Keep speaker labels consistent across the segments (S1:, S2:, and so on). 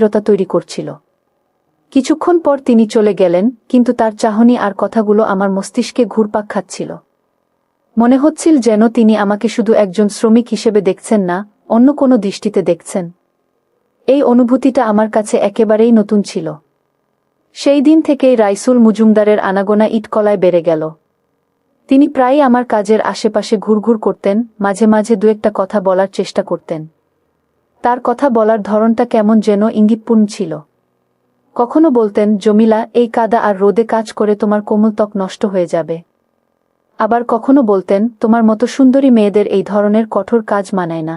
S1: স্থিরতা তৈরি করছিল। কিছুক্ষণ পর তিনি চলে গেলেন, কিন্তু তার চাহনি আর কথাগুলো আমার মস্তিষ্কে ঘুরপাক খাচ্ছিল। মনে হচ্ছিল যেন তিনি আমাকে শুধু একজন শ্রমিক হিসেবে দেখছেন না, অন্য কোনো দৃষ্টিতে দেখছেন। এই অনুভূতিটা আমার কাছে একেবারেই নতুন ছিল। সেই দিন থেকেই রাইসুল মজুমদারের আনাগোনা ইটকলায় বেড়ে গেল। তিনি প্রায়ই আমার কাজের আশেপাশে ঘুরঘুর করতেন, মাঝে মাঝে দু একটা কথা বলার চেষ্টা করতেন। তার কথা বলার ধরনটা কেমন যেন ইঙ্গিতপূর্ণ ছিল। কখনো বলতেন, জমিলা, এই কাদা আর রোদে কাজ করে তোমার কোমল ত্বক নষ্ট হয়ে যাবে। আবার কখনো বলতেন, তোমার মতো সুন্দরী মেয়েদের এই ধরনের কঠোর কাজ মানায় না।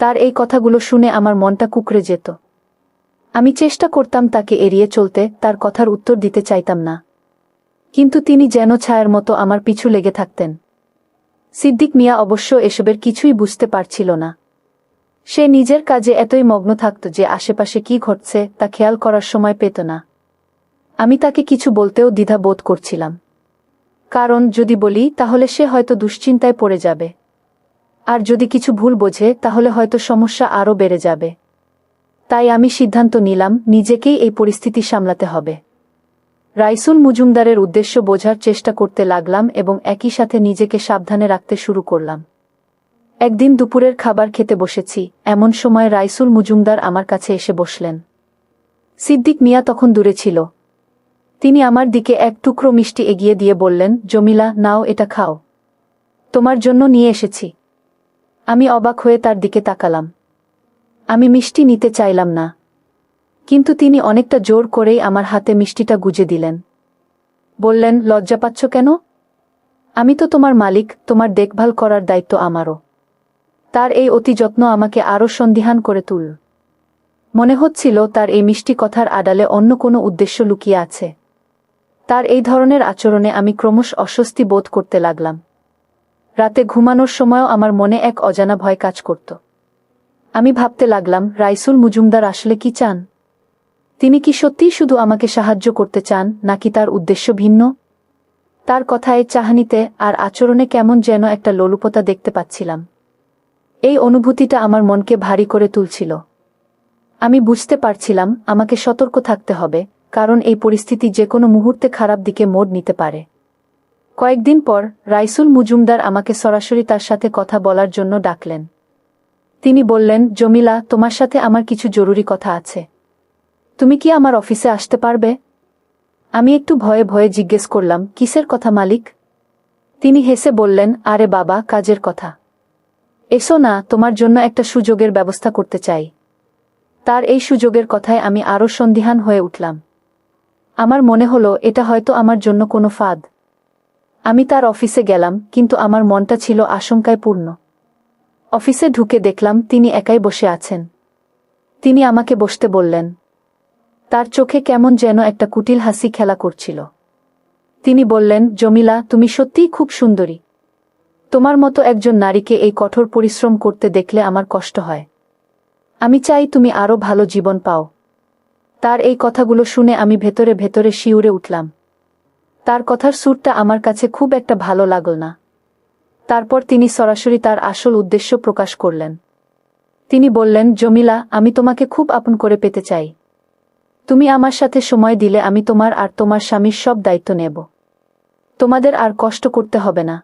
S1: তার এই কথাগুলো শুনে আমার মনটা কুঁকড়ে যেত। আমি চেষ্টা করতাম তাকে এড়িয়ে চলতে, তার কথার উত্তর দিতে চাইতাম না। কিন্তু তিনি যেন ছায়ার মতো আমার পিছু লেগে থাকতেন। সিদ্দিক মিয়া অবশ্য এসবের কিছুই বুঝতে পারছিল না। সে নিজের কাজে এতই মগ্ন থাকত যে আশেপাশে কি ঘটছে তা খেয়াল করার সময় পেত না। আমি তাকে কিছু বলতেও দ্বিধা বোধ করছিলাম। কারণ যদি বলি তাহলে সে হয়তো দুশ্চিন্তায় পড়ে যাবে। আর যদি কিছু ভুল বোঝে তাহলে হয়তো সমস্যা আরও বেড়ে যাবে। তাই আমি সিদ্ধান্ত নিলাম, নিজেকেই এই পরিস্থিতি সামলাতে হবে। রাইসুল মজুমদারের উদ্দেশ্য বোঝার চেষ্টা করতে লাগলাম এবং একই সাথে নিজেকে সাবধানে রাখতে শুরু করলাম। একদিন দুপুরের খাবার খেতে বসেছি, এমন সময় রাইসুল মজুমদার আমার কাছে এসে বসলেন। সিদ্দিক মিয়া তখন দূরে ছিল। তিনি আমার দিকে এক টুকরো মিষ্টি এগিয়ে দিয়ে বললেন, জমিলা, নাও, এটা খাও। তোমার জন্য নিয়ে এসেছি। আমি অবাক হয়ে তার দিকে তাকালাম। আমি মিষ্টি নিতে চাইলাম না, কিন্তু তিনি অনেকটা জোর করেই আমার হাতে মিষ্টিটা গুজে দিলেন। বললেন, লজ্জা পাচ্ছ কেন? আমি তো তোমার মালিক, তোমার দেখভাল করার দায়িত্ব আমারও। তার এই অতি যত্ন আমাকে আরও সন্দিহান করে তুলল। মনে হচ্ছিল তার এই মিষ্টি কথার আড়ালে অন্য কোনো উদ্দেশ্য লুকিয়ে আছে। তার এই ধরনের আচরণে আমি ক্রমশ অস্বস্তি বোধ করতে লাগলাম। রাতে ঘুমানোর সময়ও আমার মনে এক অজানা ভয় কাজ করত। আমি ভাবতে লাগলাম, রাইসুল মজুমদার আসলে কি চান? তিনি কি সত্যিই শুধু আমাকে সাহায্য করতে চান, নাকি তার উদ্দেশ্য ভিন্ন? তার কথায়, চাহনিতে আর আচরণে কেমন যেন একটা লোলুপতা দেখতে পাচ্ছিলাম। এই অনুভূতিটা আমার মনকে ভারী করে তুলছিল। আমি বুঝতে পারছিলাম আমাকে সতর্ক থাকতে হবে, কারণ এই পরিস্থিতি যে কোনো মুহূর্তে খারাপ দিকে মোড় নিতে পারে। কয়েকদিন পর রাইসুল মজুমদার আমাকে সরাসরি তার সাথে কথা বলার জন্য ডাকলেন। তিনি বললেন, জমিলা, তোমার সাথে আমার কিছু জরুরি কথা আছে। তুমি কি আমার অফিসে আসতে পারবে? আমি একটু ভয়ে ভয়ে জিজ্ঞেস করলাম, কিসের কথা মালিক? তিনি হেসে বললেন, আরে বাবা, কাজের কথা। এসো না, তোমার জন্য একটা সুযোগের ব্যবস্থা করতে চাই। তার এই সুযোগের কথায় আমি আরও সন্দিহান হয়ে উঠলাম। আমার মনে হলো এটা হয়তো আমার জন্য কোনো ফাঁদ। আমি তার অফিসে গেলাম, কিন্তু আমার মনটা ছিল আশঙ্কায় পূর্ণ। অফিসে ঢুকে দেখলাম তিনি একাই বসে আছেন। তিনি আমাকে বসতে বললেন। তার চোখে কেমন যেন একটা কুটিল হাসি খেলা করছিল। তিনি বললেন, জমিলা, তুমি সত্যিই খুব সুন্দরী। তোমার মতো একজন নারীকে এই কঠোর পরিশ্রম করতে দেখলে আমার কষ্ট হয়। আমি চাই তুমি আরও ভালো জীবন পাও। তার এই কথাগুলো শুনে আমি ভেতরে ভেতরে শিউরে উঠলাম। তার কথার সুরটা আমার কাছে খুব একটা ভালো লাগল না। তারপর তিনি সরাসরি তার আসল উদ্দেশ্য প্রকাশ করলেন। তিনি বললেন, জমিলা, আমি তোমাকে খুব আপন করে পেতে চাই। তুমি আমার সাথে সময় দিলে আমি তোমার আর তোমার স্বামীর সব দায়িত্ব নেব। তোমাদের আর কষ্ট করতে হবে না।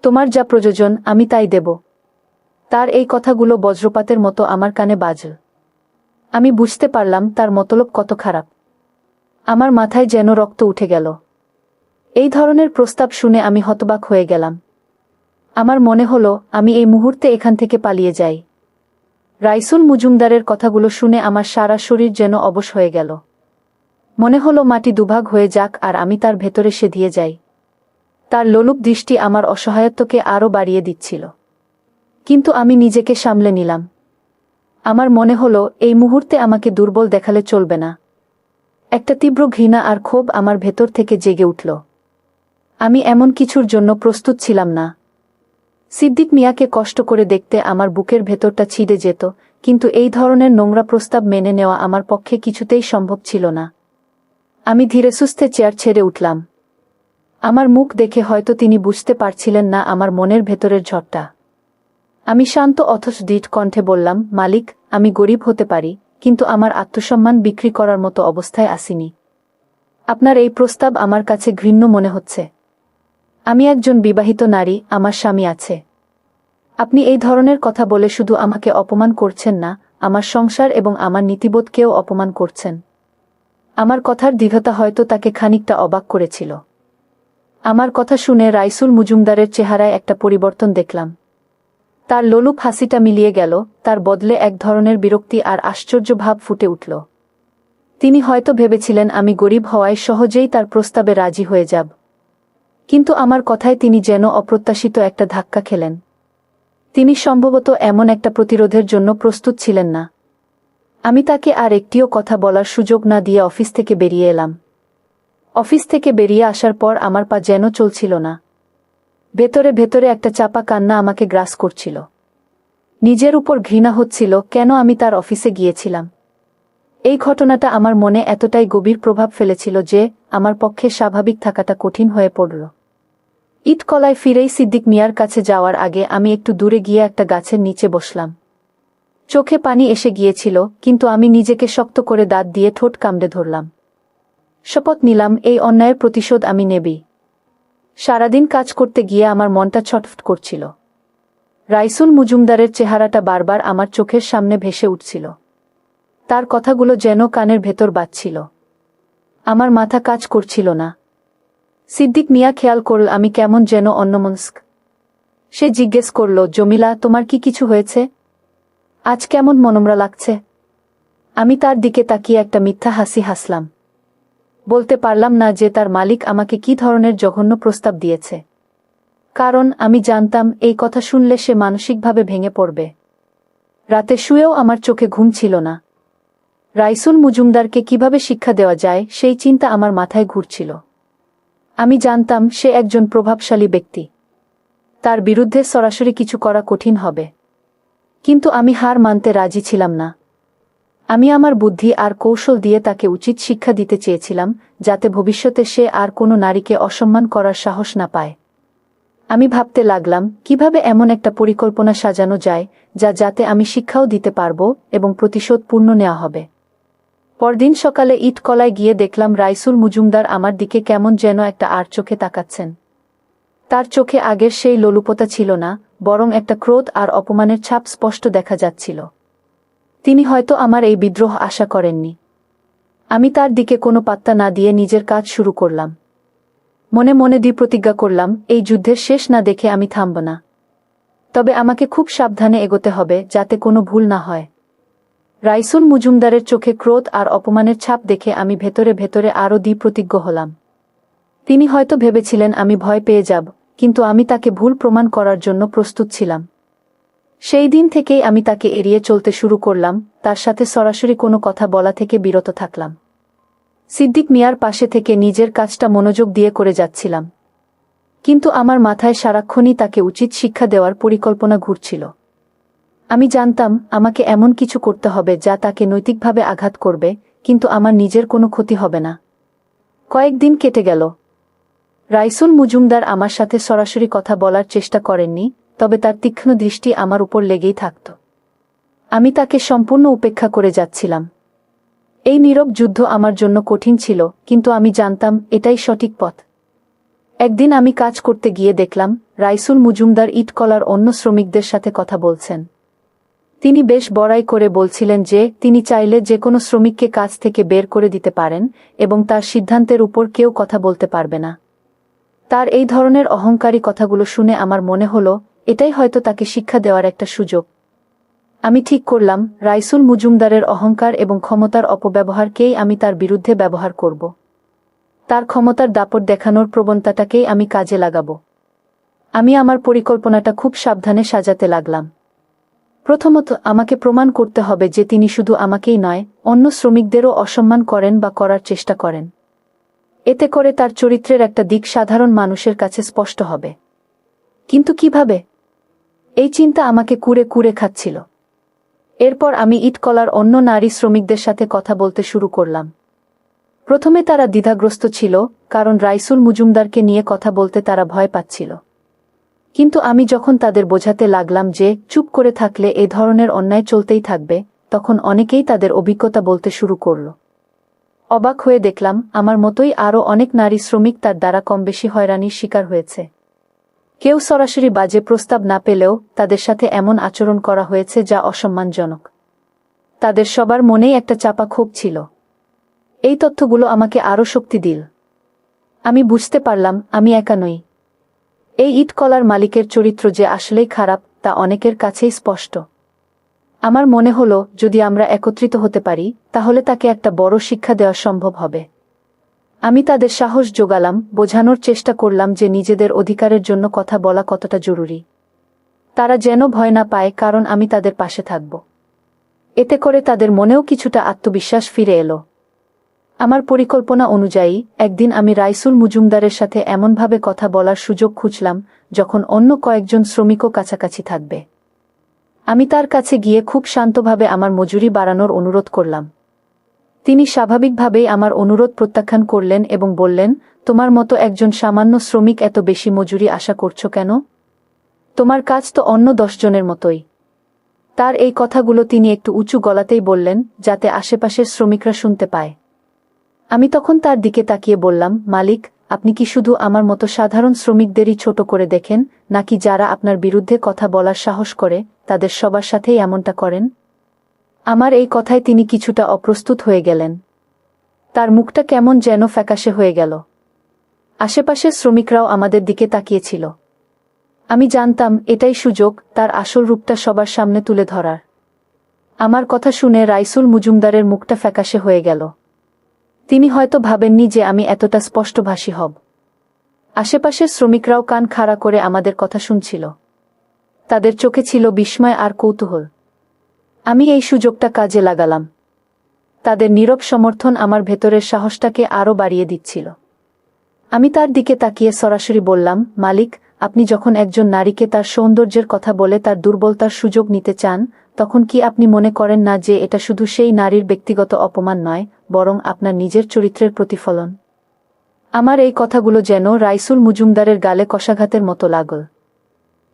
S1: তোমার যা প্রয়োজন আমি তাই দেব। তার এই কথাগুলো বজ্রপাতের মতো আমার কানে বাজল। আমি বুঝতে পারলাম তার মতলব কত খারাপ। আমার মাথায় যেন রক্ত উঠে গেল। এই ধরনের প্রস্তাব শুনে আমি হতবাক হয়ে গেলাম। আমার মনে হলো আমি এই মুহূর্তে এখান থেকে পালিয়ে যাই। রাইসুল মজুমদারের কথাগুলো শুনে আমার সারা শরীর যেন অবশ হয়ে গেল। মনে হলো মাটি দুভাগ হয়ে যাক আর আমি তার ভেতরে সেধিয়ে যাই। তার লোলুপ দৃষ্টি আমার অসহায়ত্বকে আরও বাড়িয়ে দিচ্ছিল। কিন্তু আমি নিজেকে সামলে নিলাম। আমার মনে হলো এই মুহূর্তে আমাকে দুর্বল দেখালে চলবে না। একটা তীব্র ঘৃণা আর ক্ষোভ আমার ভেতর থেকে জেগে উঠল। আমি এমন কিছুর জন্য প্রস্তুত ছিলাম না। সিদ্দিক মিয়াকে কষ্ট করে দেখতে আমার বুকের ভেতরটা ছিঁড়ে যেত, কিন্তু এই ধরনের নোংরা প্রস্তাব মেনে নেওয়া আমার পক্ষে কিছুতেই সম্ভব ছিল না। আমি ধীরে সুস্থে চেয়ার ছেড়ে উঠলাম। আমার মুখ দেখে হয়তো তিনি বুঝতে পারছিলেন না আমার মনের ভেতরের ঝড়টা। আমি শান্ত অথচ দৃঢ় কণ্ঠে বললাম, মালিক, আমি গরিব হতে পারি, কিন্তু আমার আত্মসম্মান বিক্রি করার মতো অবস্থায় আসিনি। আপনার এই প্রস্তাব আমার কাছে ঘৃণ্য মনে হচ্ছে। আমি একজন বিবাহিত নারী, আমার স্বামী আছে। আপনি এই ধরনের কথা বলে শুধু আমাকে অপমান করছেন না, আমার সংসার এবং আমার নীতিবোধকেও অপমান করছেন। আমার কথার দৃঢ়তা হয়তো তাকে খানিকটা অবাক করেছিল। আমার কথা শুনে রাইসুল মজুমদারের চেহারায় একটা পরিবর্তন দেখলাম। তার লোলুপ হাসিটা মিলিয়ে গেল, তার বদলে এক ধরনের বিরক্তি আর আশ্চর্য ভাব ফুটে উঠল। তিনি হয়তো ভেবেছিলেন আমি গরিব হওয়ায় সহজেই তার প্রস্তাবে রাজি হয়ে যাব। কিন্তু আমার কথায় তিনি যেন অপ্রত্যাশিত একটা ধাক্কা খেলেন। তিনি সম্ভবত এমন একটা প্রতিরোধের জন্য প্রস্তুত ছিলেন না। আমি তাকে আর একটিও কথা বলার সুযোগ না দিয়ে অফিস থেকে বেরিয়ে এলাম। অফিস থেকে বেরিয়ে আসার পর আমার পা যেন চলছিল না। ভেতরে ভেতরে একটা চাপা কান্না আমাকে গ্রাস করছিল। নিজের উপর ঘৃণা হচ্ছিল কেন আমি তার অফিসে গিয়েছিলাম। এই ঘটনাটা আমার মনে এতটাই গভীর প্রভাব ফেলেছিল যে আমার পক্ষে স্বাভাবিক থাকাটা কঠিন হয়ে পড়ল। ইটকলায় ফিরেই সিদ্দিক মিয়ার কাছে যাওয়ার আগে আমি একটু দূরে গিয়ে একটা গাছের নিচে বসলাম। চোখে পানি এসে গিয়েছিল, কিন্তু আমি নিজেকে শক্ত করে দাঁত দিয়ে ঠোঁট কামড়ে ধরলাম। শপথ নিলাম এই অন্যায়ের প্রতিশোধ আমি নেবই। সারাদিন কাজ করতে গিয়ে আমার মনটা ছটফট করছিল। রাইসুল মজুমদারের চেহারাটা বারবার আমার চোখের সামনে ভেসে উঠছিল। তার কথাগুলো যেন কানের ভেতর বাজছিল। আমার মাথা কাজ করছিল না। সিদ্দিক মিয়া খেয়াল করল আমি কেমন যেন অন্যমনস্ক। সে জিজ্ঞেস করল, জমিলা, তোমার কি কিছু হয়েছে? আজ কেমন মনমরা লাগছে? আমি তার দিকে তাকিয়ে একটা মিথ্যা হাসি হাসলাম। বলতে পারলাম না যে তার মালিক আমাকে কি ধরনের জঘন্য প্রস্তাব দিয়েছে, কারণ আমি জানতাম এই কথা শুনলে সে মানসিকভাবে ভেঙে পড়বে। রাতে শুয়েও আমার চোখে ঘুম ছিল না। রাইসুল মজুমদারকে কিভাবে শিক্ষা দেওয়া যায় সেই চিন্তা আমার মাথায় ঘুরছিল। আমি জানতাম সে একজন প্রভাবশালী ব্যক্তি। তার বিরুদ্ধে সরাসরি কিছু করা কঠিন হবে, কিন্তু আমি হার মানতে রাজি ছিলাম না। আমি আমার বুদ্ধি আর কৌশল দিয়ে তাকে উচিত শিক্ষা দিতে চেয়েছিলাম, যাতে ভবিষ্যতে সে আর কোনো নারীকে অসম্মান করার সাহস না পায়। আমি ভাবতে লাগলাম কিভাবে এমন একটা পরিকল্পনা সাজানো যায় যাতে আমি শিক্ষাও দিতে পারব এবং প্রতিশোধ পূর্ণ নেওয়া হবে। পরদিন সকালে ইটকলায় গিয়ে দেখলাম রাইসুল মজুমদার আমার দিকে কেমন যেন একটা আর চোখে তাকাচ্ছেন। তার চোখে আগের সেই লোলুপতা ছিল না, বরং একটা ক্রোধ আর অপমানের ছাপ স্পষ্ট দেখা যাচ্ছিল। তিনি হয়তো আমার এই বিদ্রোহ আশা করেননি। আমি তার দিকে কোনো পাত্তা না দিয়ে নিজের কাজ শুরু করলাম। মনে মনে প্রতিজ্ঞা করলাম, এই যুদ্ধের শেষ না দেখে আমি থামব না। তবে আমাকে খুব সাবধানে এগোতে হবে যাতে কোনো ভুল না হয়। রাইসুল মজুমদারের চোখে ক্রোধ আর অপমানের ছাপ দেখে আমি ভেতরে ভেতরে আরও প্রতিজ্ঞ হলাম। তিনি হয়তো ভেবেছিলেন আমি ভয় পেয়ে যাব, কিন্তু আমি তাকে ভুল প্রমাণ করার জন্য প্রস্তুত ছিলাম। সেই দিন থেকেই আমি তাকে এড়িয়ে চলতে শুরু করলাম, তার সাথে সরাসরি কোনো কথা বলা থেকে বিরত থাকলাম। সিদ্দিক মিয়ার পাশে থেকে নিজের কাজটা মনোযোগ দিয়ে করে যাচ্ছিলাম, কিন্তু আমার মাথায় সারাক্ষণই তাকে উচিত শিক্ষা দেওয়ার পরিকল্পনা ঘুরছিল। আমি জানতাম আমাকে এমন কিছু করতে হবে যা তাকে নৈতিকভাবে আঘাত করবে, কিন্তু আমার নিজের কোনো ক্ষতি হবে না। কয়েকদিন কেটে গেল। রাইসুল মজুমদার আমার সাথে সরাসরি কথা বলার চেষ্টা করেননি, তবে তার তীক্ষ্ণ দৃষ্টি আমার উপর লেগেই থাকত। আমি তাকে সম্পূর্ণ উপেক্ষা করে যাচ্ছিলাম। এই নীরব যুদ্ধ আমার জন্য কঠিন ছিল, কিন্তু আমি জানতাম এটাই সঠিক পথ। একদিন আমি কাজ করতে গিয়ে দেখলাম রাইসুল মজুমদার ইটকলার অন্য শ্রমিকদের সাথে কথা বলছেন। তিনি বেশ বড়াই করে বলছিলেন যে তিনি চাইলে যে কোনো শ্রমিককে কাজ থেকে বের করে দিতে পারেন এবং তার সিদ্ধান্তের উপর কেউ কথা বলতে পারবে না। তার এই ধরনের অহংকারী কথাগুলো শুনে আমার মনে হলো এটাই হয়তো তাকে শিক্ষা দেওয়ার একটা সুযোগ। আমি ঠিক করলাম রাইসুল মজুমদারের অহংকার এবং ক্ষমতার অপব্যবহারকেই আমি তার বিরুদ্ধে ব্যবহার করব। তার ক্ষমতার দাপট দেখানোর প্রবণতাটাকেই আমি কাজে লাগাব। আমি আমার পরিকল্পনাটা খুব সাবধানে সাজাতে লাগলাম। প্রথমত, আমাকে প্রমাণ করতে হবে যে তিনি শুধু আমাকেই নয়, অন্য শ্রমিকদেরও অসম্মান করেন বা করার চেষ্টা করেন। এতে করে তার চরিত্রের একটা দিক সাধারণ মানুষের কাছে স্পষ্ট হবে। কিন্তু কিভাবে? এই চিন্তা আমাকে কুরে কুরে খাচ্ছিল। এরপর আমি ইটকলার অন্য নারী শ্রমিকদের সাথে কথা বলতে শুরু করলাম। প্রথমে তারা দ্বিধাগ্রস্ত ছিল, কারণ রাইসুল মজুমদারকে নিয়ে কথা বলতে তারা ভয় পাচ্ছিল। কিন্তু আমি যখন তাদের বোঝাতে লাগলাম যে চুপ করে থাকলে এ ধরনের অন্যায় চলতেই থাকবে, তখন অনেকেই তাদের অভিজ্ঞতা বলতে শুরু করল। অবাক হয়ে দেখলাম আমার মতোই আরও অনেক নারী শ্রমিক তার দ্বারা কম বেশি হয়রানির শিকার হয়েছে। কেউ সরাসরি বাজে প্রস্তাব না পেলেও তাদের সাথে এমন আচরণ করা হয়েছে যা অসম্মানজনক। তাদের সবার মনেই একটা চাপা ক্ষোভ ছিল। এই তথ্যগুলো আমাকে আরও শক্তি দিল। আমি বুঝতে পারলাম আমি একা নই। এই ইটকলার মালিকের চরিত্র যে আসলেই খারাপ তা অনেকের কাছেই স্পষ্ট। আমার মনে হলো যদি আমরা একত্রিত হতে পারি তাহলে তাকে একটা বড় শিক্ষা দেওয়া সম্ভব হবে। আমি তাদের সাহস জোগালাম, বোঝানোর চেষ্টা করলাম যে নিজেদের অধিকারের জন্য কথা বলা কতটা জরুরি। তারা যেন ভয় না পায়, কারণ আমি তাদের পাশে থাকব। এতে করে তাদের মনেও কিছুটা আত্মবিশ্বাস ফিরে এলো। আমার পরিকল্পনা অনুযায়ী একদিন আমি রাইসুল মজুমদারের সাথে এমনভাবে কথা বলার সুযোগ খুঁজলাম যখন অন্য কয়েকজন শ্রমিকও কাছাকাছি থাকবে। আমি তার কাছে গিয়ে খুব শান্তভাবে আমার মজুরি বাড়ানোর অনুরোধ করলাম। তিনি স্বাভাবিকভাবেই আমার অনুরোধ প্রত্যাখ্যান করলেন এবং বললেন, তোমার মতো একজন সামান্য শ্রমিক এত বেশি মজুরি আশা করছো কেন? তোমার কাজ তো অন্য 10 জনের মতোই। তার এই কথাগুলো তিনি একটু উঁচু গলাতেই বললেন যাতে আশেপাশের শ্রমিকরা শুনতে পায়। আমি তখন তার দিকে তাকিয়ে বললাম, মালিক, আপনি কি শুধু আমার মতো সাধারণ শ্রমিকদেরই ছোট করে দেখেন, নাকি যারা আপনার বিরুদ্ধে কথা বলার সাহস করে তাদের সবার সাথেই এমনটা করেন? আমার এই কথায় তিনি কিছুটা অপ্রস্তুত হয়ে গেলেন। তার মুখটা কেমন যেন ফ্যাকাশে হয়ে গেল। আশেপাশের শ্রমিকরাও আমাদের দিকে তাকিয়েছিল। আমি জানতাম এটাই সুযোগ তার আসল রূপটা সবার সামনে তুলে ধরার। আমার কথা শুনে রাইসুল মজুমদারের মুখটা ফ্যাকাশে হয়ে গেল। তিনি হয়তো ভাবেননি যে আমি এতটা স্পষ্টভাষী হব। আশেপাশের শ্রমিকরাও কান খাড়া করে আমাদের কথা শুনছিল। তাদের চোখে ছিল বিস্ময় আর কৌতূহল। আমি এই সুযোগটা কাজে লাগালাম। তাদের নীরব সমর্থন আমার ভেতরের সাহসটাকে আরও বাড়িয়ে দিচ্ছিল। আমি তার দিকে তাকিয়ে সরাসরি বললাম, মালিক, আপনি যখন একজন নারীকে তার সৌন্দর্যের কথা বলে তার দুর্বলতার সুযোগ নিতে চান, তখন কি আপনি মনে করেন না যে এটা শুধু সেই নারীর ব্যক্তিগত অপমান নয়, বরং আপনার নিজের চরিত্রের প্রতিফলন? আমার এই কথাগুলো যেন রাইসুল মজুমদারের গালে কষাঘাতের মতো লাগল।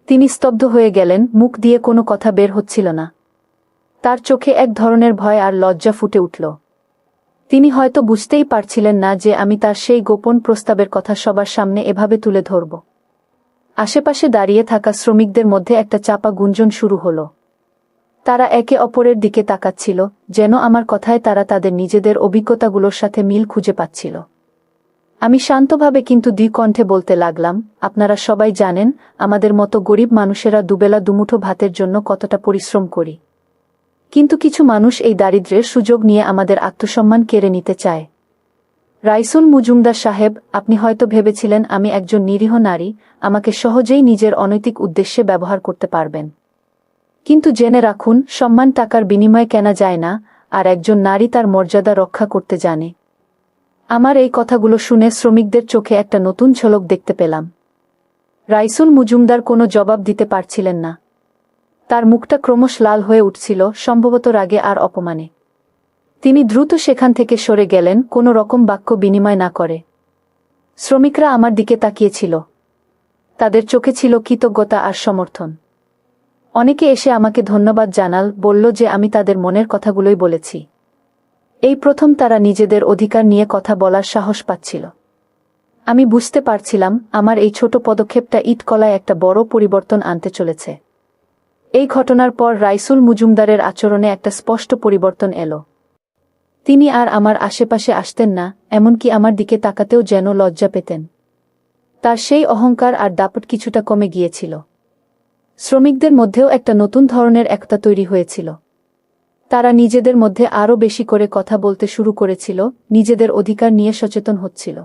S1: তিনি স্তব্ধ হয়ে গেলেন, মুখ দিয়ে কোনো কথা বের হচ্ছিল না। তার চোখে এক ধরনের ভয় আর লজ্জা ফুটে উঠল। তিনি হয়তো বুঝতেই পারছিলেন না যে আমি তার সেই গোপন প্রস্তাবের কথা সবার সামনে এভাবে তুলে ধরব। আশেপাশে দাঁড়িয়ে থাকা শ্রমিকদের মধ্যে একটা চাপা গুঞ্জন শুরু হলো। তারা একে অপরের দিকে তাকাচ্ছিল, যেন আমার কথায় তারা তাদের নিজেদের অভিজ্ঞতাগুলোর সাথে মিল খুঁজে পাচ্ছিল। আমি শান্তভাবে কিন্তু দ্বিকণ্ঠে বলতে লাগলাম, আপনারা সবাই জানেন আমাদের মতো গরিব মানুষেরা দুবেলা দুমুঠো ভাতের জন্য কতটা পরিশ্রম করি। কিন্তু কিছু মানুষ এই দারিদ্র্যের সুযোগ নিয়ে আমাদের আত্মসম্মান কেড়ে নিতে চায়। রাইসুল মজুমদার সাহেব, আপনি হয়তো ভেবেছিলেন আমি একজন নিরীহ নারী, আমাকে সহজেই নিজের অনৈতিক উদ্দেশ্যে ব্যবহার করতে পারবেন। কিন্তু জেনে রাখুন, সম্মান টাকার বিনিময়ে কেনা যায় না, আর একজন নারী তার মর্যাদা রক্ষা করতে জানে। আমার এই কথাগুলো শুনে শ্রমিকদের চোখে একটা নতুন ঝলক দেখতে পেলাম। রাইসুল মজুমদার কোনো জবাব দিতে পারছিলেন না। তার মুখটা ক্রমশ লাল হয়ে উঠছিল, সম্ভবত রাগে আর অপমানে। তিনি দ্রুত সেখান থেকে সরে গেলেন, কোনো রকম বাক্য বিনিময় না করে। শ্রমিকরা আমার দিকে তাকিয়েছিল। তাদের চোখে ছিল কৃতজ্ঞতা আর সমর্থন। অনেকে এসে আমাকে ধন্যবাদ জানাল, বলল যে আমি তাদের মনের কথাগুলোই বলেছি। এই প্রথম তারা নিজেদের অধিকার নিয়ে কথা বলার সাহস পাচ্ছিল। আমি বুঝতে পারছিলাম আমার এই ছোট পদক্ষেপটা ইটকলায় একটা বড় পরিবর্তন আনতে চলেছে। এই ঘটনার পর রাইসুল মজুমদারের আচরণে একটা স্পষ্ট পরিবর্তন এলো। তিনি আর আমার আশেপাশে আসতেন না, এমনকি আমার দিকে তাকাতেও যেন লজ্জা পেতেন। তার সেই অহংকার আর দাপট কিছুটা কমে গিয়েছিল। শ্রমিকদের মধ্যেও একটা নতুন ধরনের একতা তৈরি হয়েছিল। তারা নিজেদের মধ্যে আরও বেশি করে কথা বলতে শুরু করেছিল, নিজেদের অধিকার নিয়ে সচেতন হচ্ছিল।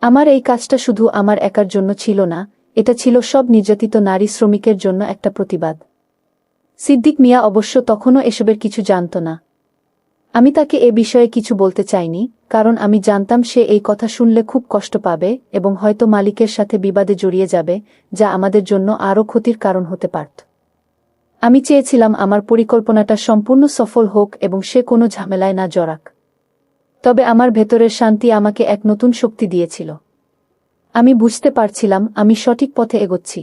S1: আমার এই কাজটা শুধু আমার একার জন্য ছিল না, এটা ছিল সব নির্যাতিত নারী শ্রমিকের জন্য একটা প্রতিবাদ। সিদ্দিক মিয়া অবশ্য তখনও এসবের কিছু জানত না। আমি তাকে এ বিষয়ে কিছু বলতে চাইনি, কারণ আমি জানতাম সে এই কথা শুনলে খুব কষ্ট পাবে এবং হয়তো মালিকের সাথে বিবাদে জড়িয়ে যাবে, যা আমাদের জন্য আরও ক্ষতির কারণ হতে পারত। আমি চেয়েছিলাম আমার পরিকল্পনাটা সম্পূর্ণ সফল হোক এবং সে কোনো ঝামেলায় না জড়াক। তবে আমার ভেতরের শান্তি আমাকে এক নতুন শক্তি দিয়েছিল। আমি বুঝতে পারছিলাম আমি সঠিক পথে এগোচ্ছি।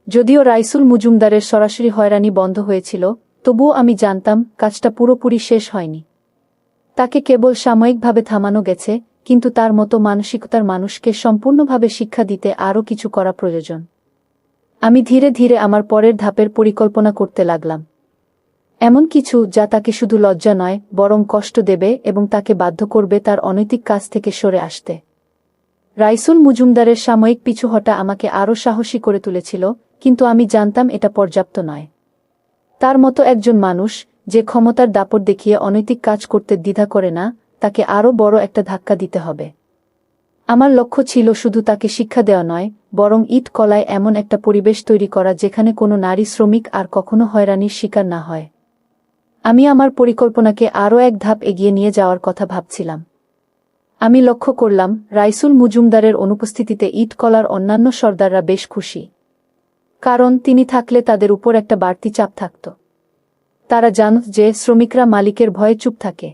S1: যদিও রাইসুল মজুমদারের সরাসরি হয়রানি বন্ধ হয়েছিল, তবুও আমি জানতাম কাজটা পুরোপুরি শেষ হয়নি। তাকে কেবল সাময়িকভাবে থামানো গেছে, কিন্তু তার মতো মানসিকতার মানুষকে সম্পূর্ণভাবে শিক্ষা দিতে আরও কিছু করা প্রয়োজন। আমি ধীরে ধীরে আমার পরের ধাপের পরিকল্পনা করতে লাগলাম। এমন কিছু যা তাকে শুধু লজ্জা নয়, বরং কষ্ট দেবে এবং তাকে বাধ্য করবে তার অনৈতিক কাজ থেকে সরে আসতে। রাইসুল মজুমদারের সাময়িক পিছু হটা আমাকে আরও সাহসী করে তুলেছিল, কিন্তু আমি জানতাম এটা পর্যাপ্ত নয়। তার মতো একজন মানুষ, যে ক্ষমতার দাপট দেখিয়ে অনৈতিক কাজ করতে দ্বিধা করে না, তাকে আরও বড় একটা ধাক্কা দিতে হবে। আমার লক্ষ্য ছিল শুধু তাকে শিক্ষা দেওয়া নয়, বরং ইট কলায় এমন একটা পরিবেশ তৈরি করা যেখানে কোনো নারী শ্রমিক আর কখনো হয়রানির শিকার না হয়। আমি আমার পরিকল্পনাকে আরও এক ধাপ এগিয়ে নিয়ে যাওয়ার কথা ভাবছিলাম। আমি লক্ষ্য করলাম রাইসুল মজুমদারের অনুপস্থিতিতে ইট কলার অন্যান্য সর্দাররা বেশ খুশি। কারণ তিনি থাকলে তাদের উপর একটা বাড়তি চাপ থাকত। তারা জানত যে শ্রমিকরা মালিকের ভয়ে চুপ থাকে।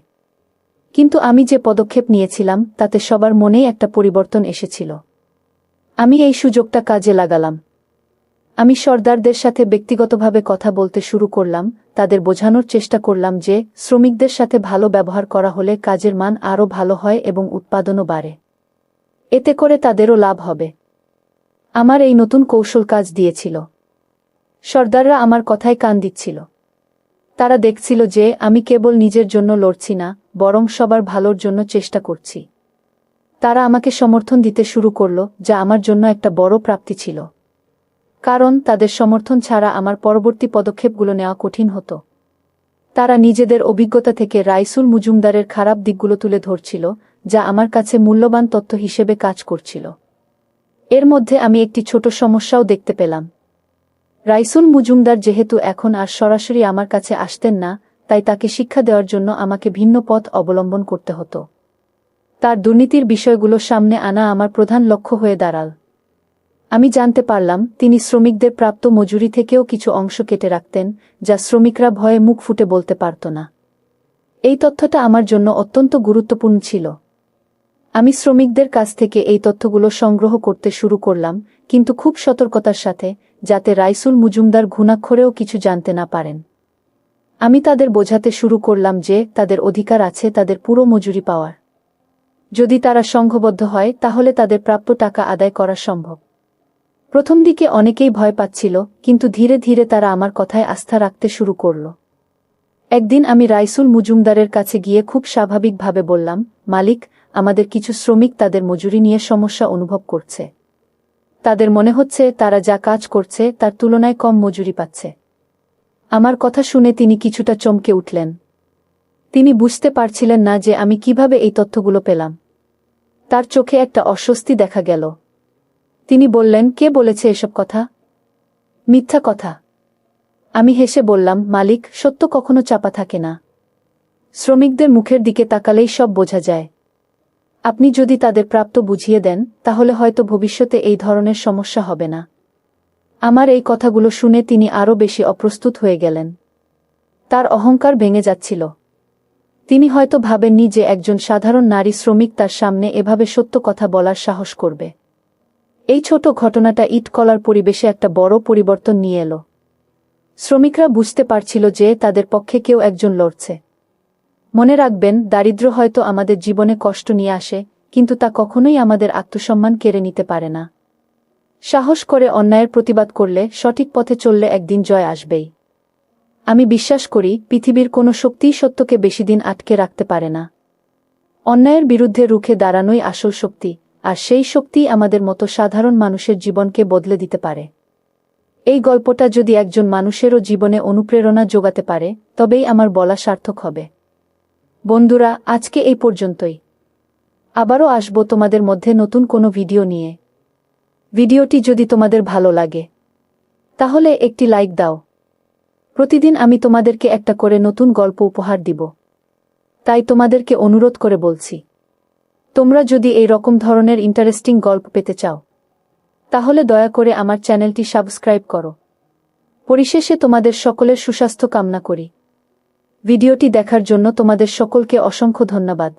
S1: কিন্তু আমি যে পদক্ষেপ নিয়েছিলাম তাতে সবার মনেই একটা পরিবর্তন এসেছিল। আমি এই সুযোগটা কাজে লাগালাম। আমি সর্দারদের সাথে ব্যক্তিগতভাবে কথা বলতে শুরু করলাম, তাদের বোঝানোর চেষ্টা করলাম যে শ্রমিকদের সাথে ভালো ব্যবহার করা হলে কাজের মান আরও ভালো হয় এবং উৎপাদনও বাড়ে। এতে করে তাদেরও লাভ হবে। আমার এই নতুন কৌশল কাজ দিয়েছিল। সর্দাররা আমার কথায় কান দিচ্ছিল। তারা দেখছিল যে আমি কেবল নিজের জন্য লড়ছি না, বরং সবার ভালোর জন্য চেষ্টা করছি। তারা আমাকে সমর্থন দিতে শুরু করল, যা আমার জন্য একটা বড় প্রাপ্তি ছিল। কারণ তাদের সমর্থন ছাড়া আমার পরবর্তী পদক্ষেপগুলো নেওয়া কঠিন হতো। তারা নিজেদের অভিজ্ঞতা থেকে রাইসুল মজুমদারের খারাপ দিকগুলো তুলে ধরছিল, যা আমার কাছে মূল্যবান তথ্য হিসেবে কাজ করছিল। এর মধ্যে আমি একটি ছোট সমস্যাও দেখতে পেলাম। রাইসুল মজুমদার যেহেতু এখন আর সরাসরি আমার কাছে আসতেন না, তাই তাকে শিক্ষা দেওয়ার জন্য আমাকে ভিন্ন পথ অবলম্বন করতে হতো। তার দুর্নীতির বিষয়গুলো সামনে আনা আমার প্রধান লক্ষ্য হয়ে দাঁড়াল। আমি জানতে পারলাম তিনি শ্রমিকদের প্রাপ্ত মজুরি থেকেও কিছু অংশ কেটে রাখতেন, যা শ্রমিকরা ভয়ে মুখ ফুটে বলতে পারত না। এই তথ্যটা আমার জন্য অত্যন্ত গুরুত্বপূর্ণ ছিল। আমি শ্রমিকদের কাছ থেকে এই তথ্যগুলো সংগ্রহ করতে শুরু করলাম, কিন্তু খুব সতর্কতার সাথে, যাতে রাইসুল মজুমদার ঘুণাক্ষরেও কিছু জানতে না পারেন। আমি তাদের বোঝাতে শুরু করলাম যে তাদের অধিকার আছে তাদের পুরো মজুরি পাওয়ার। যদি তারা সংঘবদ্ধ হয় তাহলে তাদের প্রাপ্য টাকা আদায় করা সম্ভব। প্রথম দিকে অনেকেই ভয় পাচ্ছিল, কিন্তু ধীরে ধীরে তারা আমার কথায় আস্থা রাখতে শুরু করল। একদিন আমি রাইসুল মজুমদারের কাছে গিয়ে খুব স্বাভাবিকভাবে বললাম, মালিক, আমাদের কিছু শ্রমিক তাদের মজুরি নিয়ে সমস্যা অনুভব করছে। তাদের মনে হচ্ছে তারা যা কাজ করছে তার তুলনায় কম মজুরি পাচ্ছে। আমার কথা শুনে তিনি কিছুটা চমকে উঠলেন। তিনি বুঝতে পারছিলেন না যে আমি কিভাবে এই তথ্যগুলো পেলাম। তার চোখে একটা অস্বস্তি দেখা গেল। তিনি বললেন, কে বলেছে এসব কথা? মিথ্যা কথা। আমি হেসে বললাম, মালিক, সত্য কখনো চাপা থাকে না। শ্রমিকদের মুখের দিকে তাকালেই সব বোঝা যায়। আপনি যদি তাদের প্রাপ্য বুঝিয়ে দেন, তাহলে হয়তো ভবিষ্যতে এই ধরনের সমস্যা হবে না। আমার এই কথাগুলো শুনে তিনি আরও বেশি অপ্রস্তুত হয়ে গেলেন। তার অহংকার ভেঙে যাচ্ছিল। তিনি হয়তো ভাবেননি যে একজন সাধারণ নারী শ্রমিক তার সামনে এভাবে সত্য কথা বলার সাহস করবে। এই ছোট ঘটনাটা ইট কলার পরিবেশে একটা বড় পরিবর্তন নিয়ে এলো। শ্রমিকরা বুঝতে পারছিল যে তাদের পক্ষে কেউ একজন লড়ছে। মনে রাখবেন, দারিদ্র্য হয়তো আমাদের জীবনে কষ্ট নিয়ে আসে, কিন্তু তা কখনোই আমাদের আত্মসম্মান কেড়ে নিতে পারে না। সাহস করে অন্যায়ের প্রতিবাদ করলে, সঠিক পথে চললে একদিন জয় আসবেই। আমি বিশ্বাস করি, পৃথিবীর কোনো শক্তিই সত্যকে বেশিদিন আটকে রাখতে পারে না। অন্যায়ের বিরুদ্ধে রুখে দাঁড়ানোই আসল শক্তি, আর সেই শক্তিই আমাদের মতো সাধারণ মানুষের জীবনকে বদলে দিতে পারে। এই গল্পটা যদি একজন মানুষেরও জীবনে অনুপ্রেরণা যোগাতে পারে, তবেই আমার বলা সার্থক হবে। বন্ধুরা, আজকে এই পর্যন্তই। আবারও আসব তোমাদের মধ্যে নতুন কোনো ভিডিও নিয়ে। ভিডিওটি যদি তোমাদের ভালো লাগে, তাহলে একটি লাইক দাও। প্রতিদিন আমি তোমাদেরকে একটা করে নতুন গল্প উপহার দিব। তাই তোমাদেরকে অনুরোধ করে বলছি, তোমরা যদি এই রকম ধরনের ইন্টারেস্টিং গল্প পেতে চাও, তাহলে দয়া করে আমার চ্যানেলটি সাবস্ক্রাইব করো। পরিশেষে তোমাদের সকলের সুস্বাস্থ্য কামনা করি। ভিডিওটি দেখার জন্য তোমাদের সকলকে অসংখ্য ধন্যবাদ।